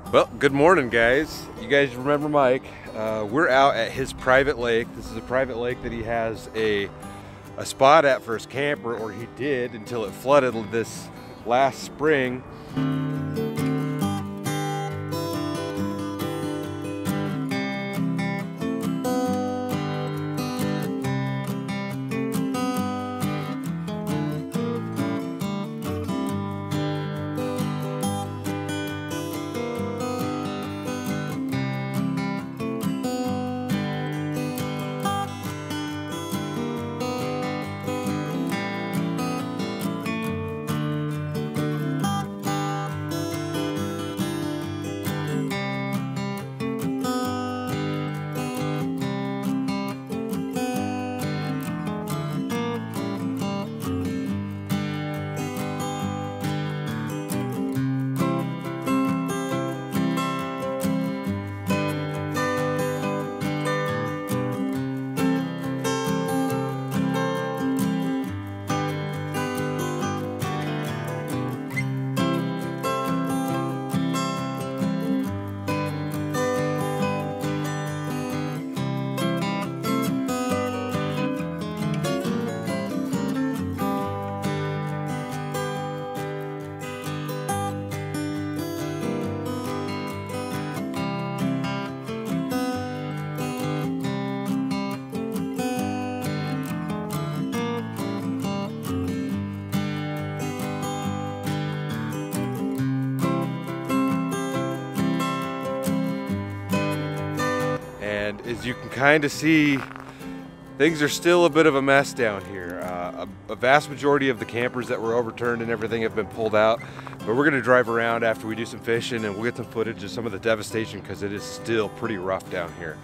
Well, good morning, guys. You guys remember Mike? We're out at his private lake. This is a private lake that he has a spot at for his camper, or he did until it flooded this last spring. And as you can kind of see, things are still a bit of a mess down here. A vast majority of the campers that were overturned and everything have been pulled out, but we're gonna drive around after we do some fishing and we'll get some footage of some of the devastation because it is still pretty rough down here.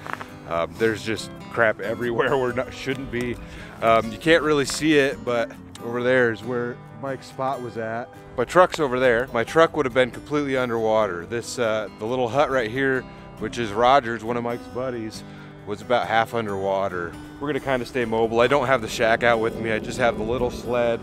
There's just crap everywhere where it shouldn't be. You can't really see it, but over there is where Mike's spot was at. My truck's over there. My truck would have been completely underwater. This, the little hut right here, which is Roger's, one of Mike's buddies, was about half underwater. We're gonna kind of stay mobile. I don't have the shack out with me. I just have the little sled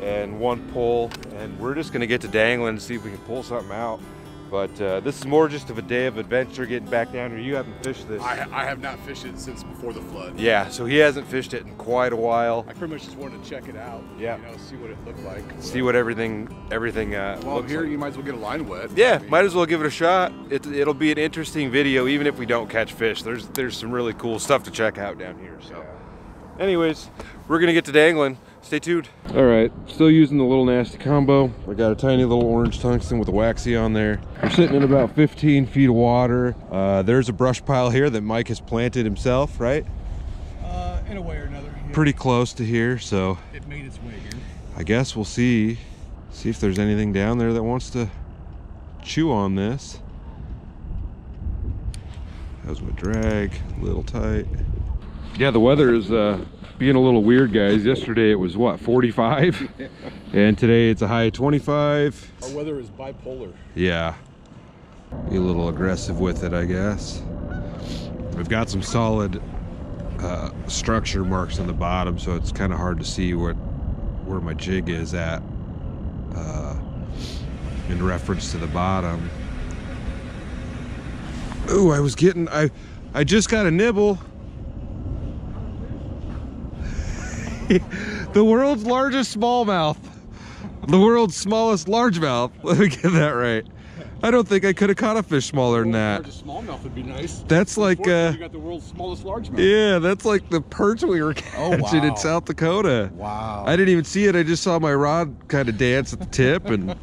and one pole, and we're just gonna get to dangling and see if we can pull something out. But this is more just of a day of adventure getting back down here. You haven't fished this. I have not fished it since before the flood. Yeah, so he hasn't fished it in quite a while. I pretty much just wanted to check it out. Yeah. You know, see what it looked like. See what everything well, looks here like. you might as well get a line wet. Yeah, might as well give it a shot. It'll be an interesting video, even if we don't catch fish. There's some really cool stuff to check out down here. So, anyways, we're gonna get to dangling. Stay tuned. All right, still using the little nasty combo. I got a tiny little orange tungsten with a waxy on there. We're sitting in about 15 feet of water. There's a brush pile here that Mike has planted himself, right? In a way or another. Yeah. Pretty close to here, so It made its way here. I guess we'll see if there's anything down there that wants to chew on this. How's my drag? A little tight. Yeah, the weather is being a little weird, guys. Yesterday it was what, 45? And today it's a high of 25. Our weather is bipolar. Yeah, be a little aggressive with it, I guess. We've got some solid structure marks on the bottom, so it's kind of hard to see where my jig is at in reference to the bottom. Ooh, I just got a nibble. The world's largest smallmouth. The world's smallest largemouth. Let me get that right. I don't think I could have caught a fish smaller than that. The smallmouth would be nice. That's like you got the world's smallest largemouth. yeah, that's like the perch we were catching in South Dakota. Wow. I didn't even see it. I just saw my rod kind of dance at the tip, and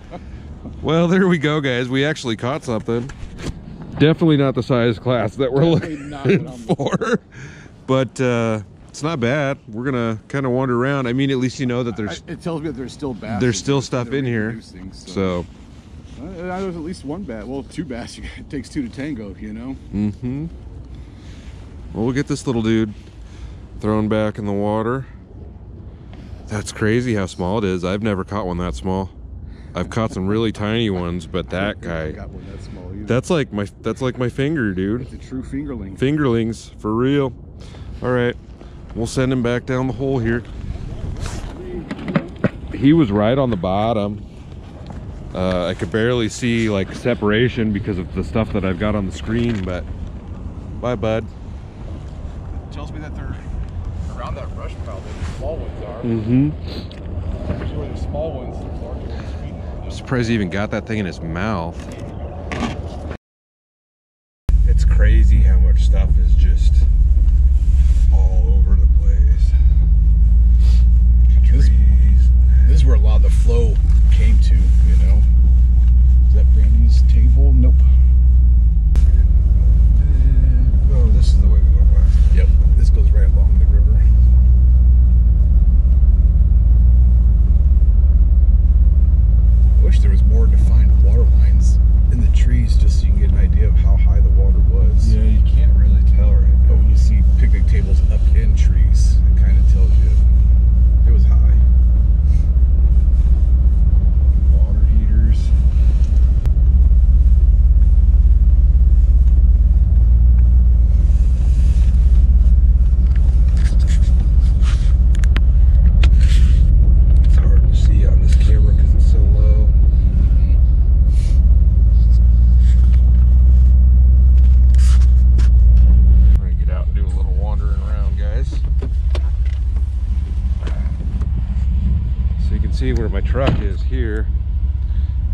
well, there we go, guys. We actually caught something. Definitely not the size class that we're looking for, but it's not bad. We're gonna kind of wander around. I mean, at least you know that there's. It tells me that there's still bass. There's still stuff in here. So. There's at least one bass. Well, two bass. It takes two to tango, you know. Mm-hmm. Well, we'll get this little dude thrown back in the water. That's crazy how small it is. I've never caught one that small. I've caught some really tiny ones, but that guy. Got one that small either. That's like my finger, dude. It's a true fingerling. Fingerlings for real. All right, we'll send him back down the hole here. He was right on the bottom. I could barely see like separation because of the stuff that I've got on the screen, but bye, bud. It tells me that they're around that brush pile where the small ones are. Mm-hmm. Usually the small ones, the larger ones feeding. I'm surprised he even got that thing in his mouth. It's crazy how much stuff is just all over the place. Trees. This is where a lot of the flow came to, you know. Is that Brandy's table? Nope. Oh, this is the way we went last. Yep. This goes right along the river. I wish there was more defined water lines in the trees just so you can get an idea of how high the water was. Yeah, you can't really tell right now. But when you see picnic tables up in trees, it kind of tells you it was high. Water heaters. It's hard to see on this camera because it's so low. We're gonna get out and do a little wandering around, guys. So you can see where my truck is here,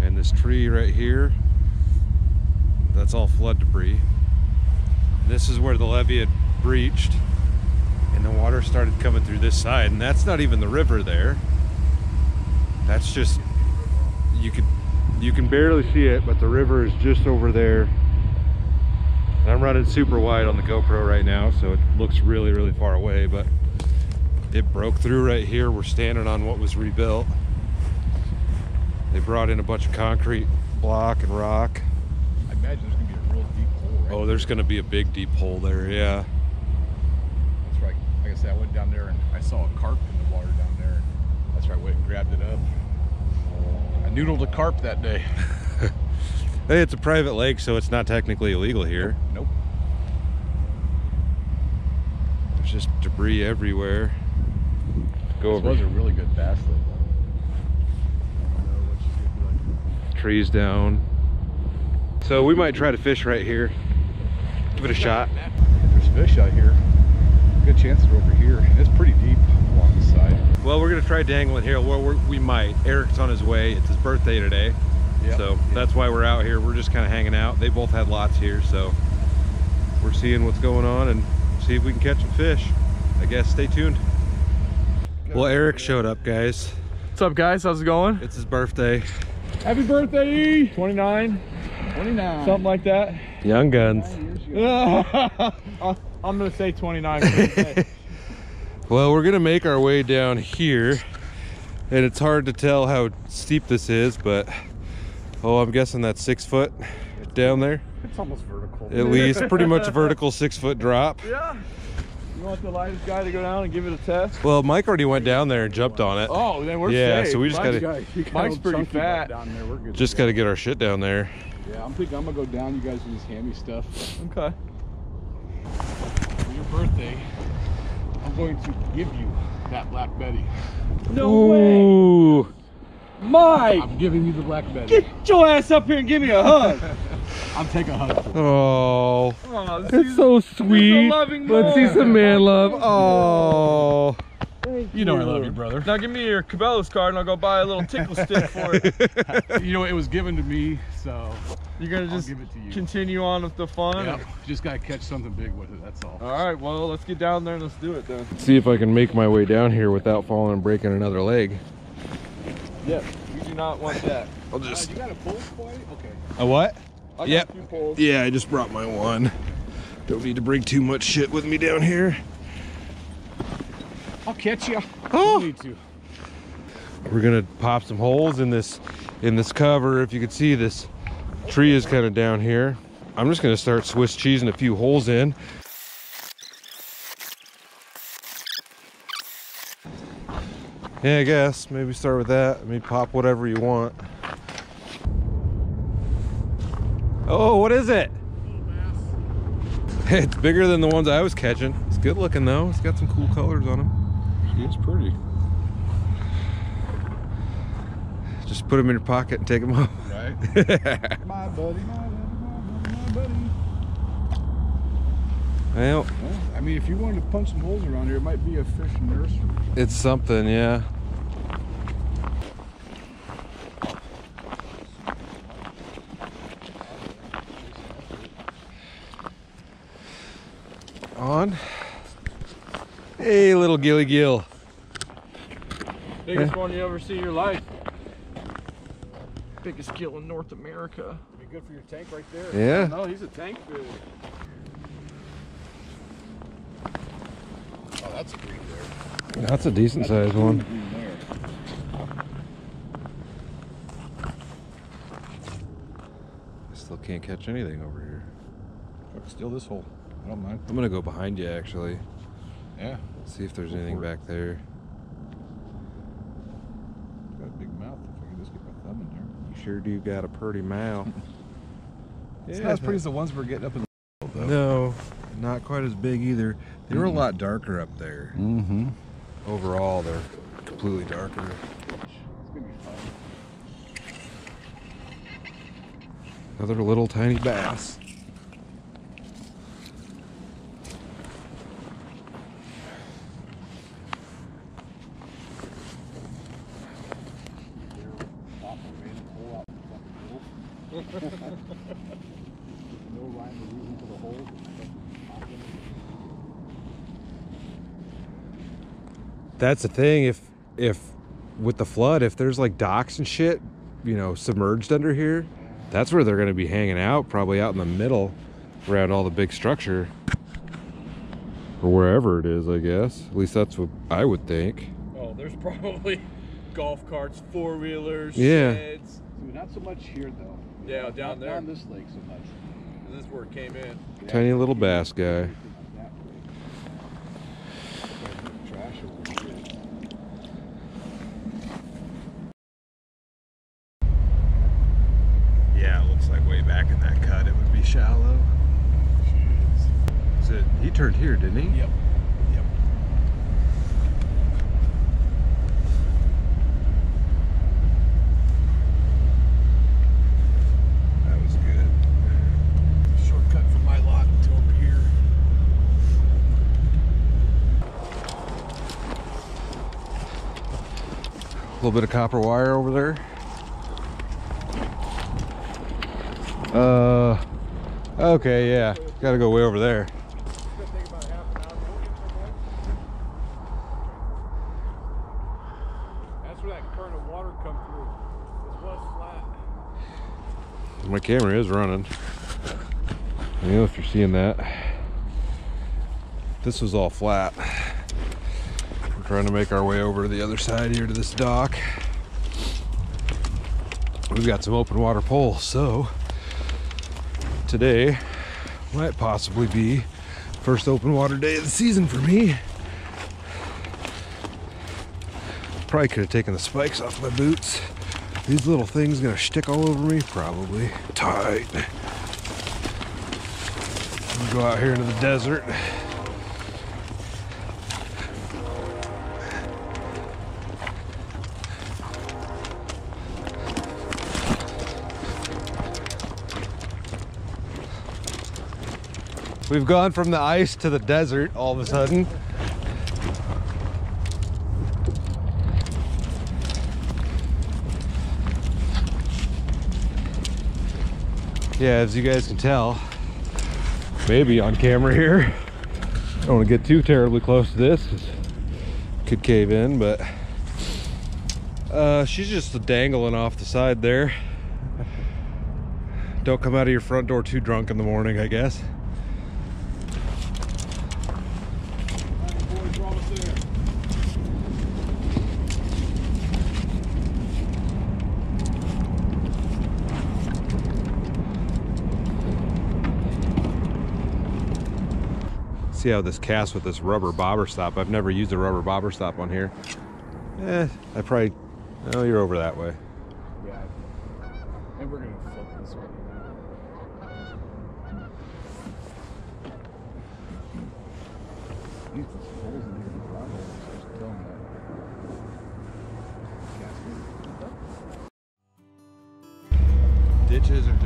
and this tree right here, that's all flood debris. This is where the levee had breached, and the water started coming through this side, and that's not even the river there. That's just, you can barely see it, but the river is just over there. And I'm running super wide on the GoPro right now, so it looks really, really far away, but it broke through right here. We're standing on what was rebuilt. They brought in a bunch of concrete block and rock. I imagine there's going to be a real deep hole, right? Oh, there's gonna be a big deep hole there, yeah. That's right. Like I said, I went down there and I saw a carp in the water down there. And that's where I went and grabbed it up. I noodled a carp that day. Hey, it's a private lake, so it's not technically illegal here. Nope. There's just debris everywhere. Go This over. was a really good bass lake. Trees down. So we might try to fish right here. Give it a shot. There's fish out here. Good chance they're over here. And it's pretty deep along the side. Well, we're gonna try dangling here. Well, we might. Eric's on his way. It's his birthday today. Yep. So that's why we're out here. We're just kind of hanging out. They both had lots here, so we're seeing what's going on and see if we can catch some fish. I guess stay tuned. Well, Eric showed up, guys. What's up, guys? How's it going? It's his birthday. Happy birthday! 29, 29. something like that. Young guns. I'm gonna say 29. Well, we're gonna make our way down here, and it's hard to tell how steep this is, but oh, I'm guessing that's 6 foot down there. It's almost vertical. At least, pretty much a vertical 6 foot drop. Yeah. You want the lightest guy to go down and give it a test? Well, Mike already went down there and jumped on it. Oh, then we're Yeah, safe. so we just Mike's gotta- Mike's pretty fat. Down there. We're good. Just gotta get our shit down there. Yeah, I'm thinking I'm gonna go down. You guys can just hand me stuff. Okay. For your birthday, I'm going to give you that Black Betty. No way! Ooh. Mike! I'm giving you the Black Betty. Get your ass up here and give me a hug! I'm taking a hug. Oh, Oh, it's so sweet. loving Let's see man. some man love. Oh. You know I love you, brother. Now give me your Cabela's card and I'll go buy a little tickle stick for it. You know, it was given to me, so You're gonna I'll just give it to you. continue on with the fun? Yep. Just gotta catch something big with it, that's all. Alright, well, let's get down there and let's do it then. See if I can make my way down here without falling and breaking another leg. Yep, we do not want that. I'll just. You got a pole, Quady? Okay. A what? I got Yep. 2 poles. Yeah, I just brought my one. Don't need to bring too much shit with me down here. I'll catch you. Oh. You need to. We're gonna pop some holes in this cover. If you can see, this tree is kind of down here. I'm just gonna start Swiss cheesing a few holes in. Yeah, I guess maybe start with that. Maybe pop whatever you want. Oh, what is it? It's bigger than the ones I was catching. It's good looking though. It's got some cool colors on him. It's pretty. Just put them in your pocket and take them home. Right? My buddy, my buddy. Well, I mean, if you wanted to punch some holes around here, it might be a fish nursery. it's something, yeah. On. Hey, little gilly gill. Biggest one you ever see in your life. Biggest gill in North America. Be good for your tank right there. Yeah. No, he's a tank fish. Oh, that's a green there. That's a decent sized one. Green there. I still can't catch anything over here. Still this hole. I don't mind. I'm gonna go behind you actually. Yeah. See if there's anything back there. Got a big mouth. If I can just get my thumb in there. You sure do got a pretty mouth. It's not as pretty as the ones we're getting up in the though. No, not quite as big either. They were a lot darker up there. Mm-hmm. Overall, they're completely darker. It's gonna be fun. Another little tiny bass. No rhyme or reason for the hole. That's the thing. If with the flood, if there's like docks and shit, you know, submerged under here, that's where they're going to be hanging out. Probably out in the middle, around all the big structure, or wherever it is. I guess. At least that's what I would think. Oh, there's probably golf carts, four-wheelers, Yeah. sheds. Dude, not so much here though. Yeah, down there. Not on this lake so much. This is where it came in. Tiny little bass guy. Trash over here. Yeah, it looks like way back in that cut it would be shallow. So he turned here, didn't he? Yep. Yep. That was good. Shortcut from my lot to over here. A little bit of copper wire over there. Okay, yeah. Gotta go way over there. That's where that current of water come through. This was flat. My camera is running. I don't know if you're seeing that. This was all flat. We're trying to make our way over to the other side here to this dock. We've got some open water poles, so today might possibly be first open water day of the season for me. Probably could have taken the spikes off my boots. These little things gonna stick all over me? Probably. Tight. We go out here into the desert. We've gone from the ice to the desert all of a sudden. Yeah, as you guys can tell, maybe on camera here, I don't want to get too terribly close to this, 'cause it could cave in, but she's just dangling off the side there. Don't come out of your front door too drunk in the morning, I guess. See how this casts with this rubber bobber stop. I've never used a rubber bobber stop on here. I probably, oh, you're over that way. Yeah. And we're gonna flip this way. These holes in here.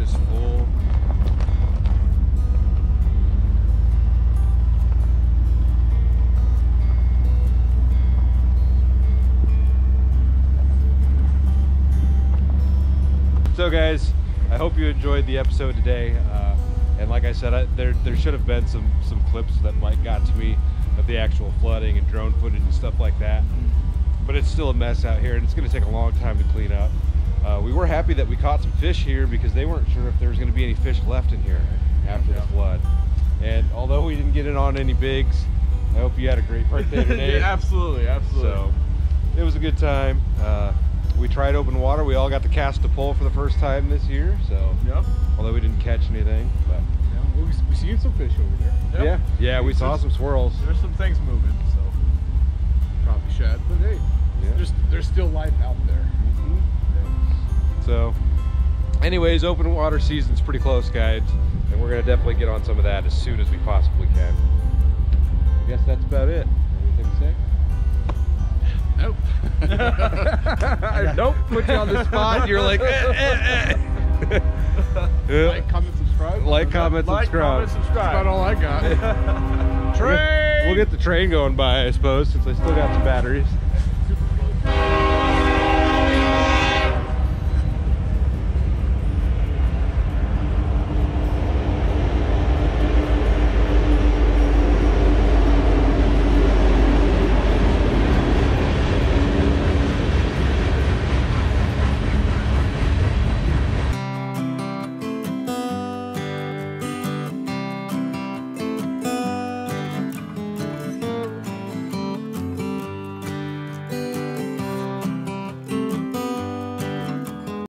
is full. So guys, I hope you enjoyed the episode today. And like I said, there should have been some clips that Mike got to me of the actual flooding and drone footage and stuff like that. But it's still a mess out here, and it's going to take a long time to clean up. We were happy that we caught some fish here because they weren't sure if there was going to be any fish left in here after the flood. And although we didn't get in on any bigs, I hope you had a great birthday today. Yeah, absolutely. So it was a good time. We tried open water. We all got to cast a pole for the first time this year. So although we didn't catch anything, but we seen some fish over there. Yeah, we saw some swirls. There's some things moving, so probably shad, but hey, there's still life out there. So anyways, open water season's pretty close, guys, and we're gonna definitely get on some of that as soon as we possibly can. I guess that's about it. Anything to say? Nope. Nope. Put you on the spot. You're like, Like, comment, subscribe. Like, comment, subscribe. That's about all I got. Train! We'll get the train going by, I suppose, since I still got some batteries.